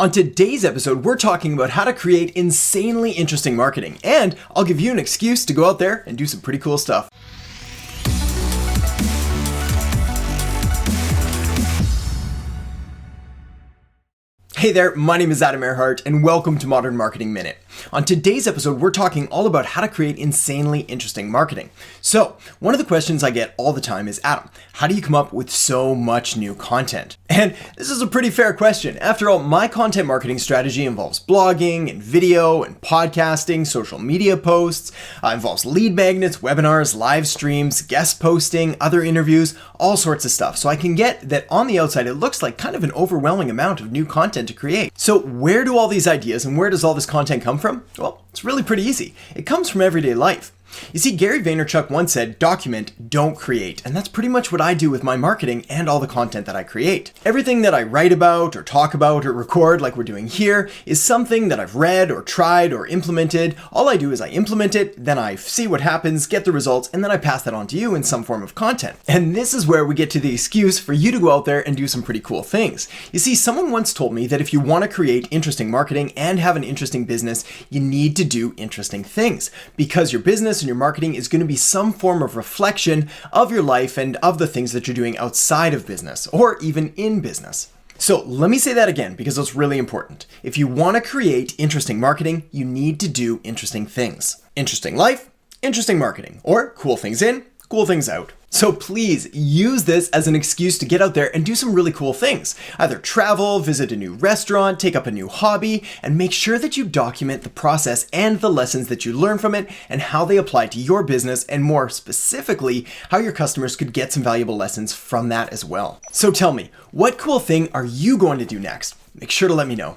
On today's episode, we're talking about how to create insanely interesting marketing, and I'll give you an excuse to go out there and do some pretty cool stuff. Hey there, my name is Erhart, and welcome to Modern Marketing Minute. On today's episode, we're talking all about how to create insanely interesting marketing. So, one of the questions I get all the time is, Adam, how do you come up with so much new content? And this is a pretty fair question. After all, my content marketing strategy involves blogging and video and podcasting, social media posts, involves lead magnets, webinars, live streams, guest posting, other interviews, all sorts of stuff. So I can get that on the outside, it looks like kind of an overwhelming amount of new content to create. So where do all these ideas and where does all this content come from? Well, it's really pretty easy. It comes from everyday life. You see, Gary Vaynerchuk once said, document, don't create. And that's pretty much what I do with my marketing and all the content that I create. Everything that I write about or talk about or record like we're doing here is something that I've read or tried or implemented. All I do is I implement it, then I see what happens, get the results, and then I pass that on to you in some form of content. And this is where we get to the excuse for you to go out there and do some pretty cool things. You see, someone once told me that if you want to create interesting marketing and have an interesting business, you need to do interesting things because your business and your marketing is going to be some form of reflection of your life and of the things that you're doing outside of business or even in business. So let me say that again because it's really important. If you want to create interesting marketing, you need to do interesting things. Interesting life, interesting marketing, or cool things in, cool things out. So please use this as an excuse to get out there and do some really cool things. Either travel, visit a new restaurant, take up a new hobby, and make sure that you document the process and the lessons that you learn from it and how they apply to your business, and more specifically, how your customers could get some valuable lessons from that as well. So tell me, what cool thing are you going to do next? Make sure to let me know.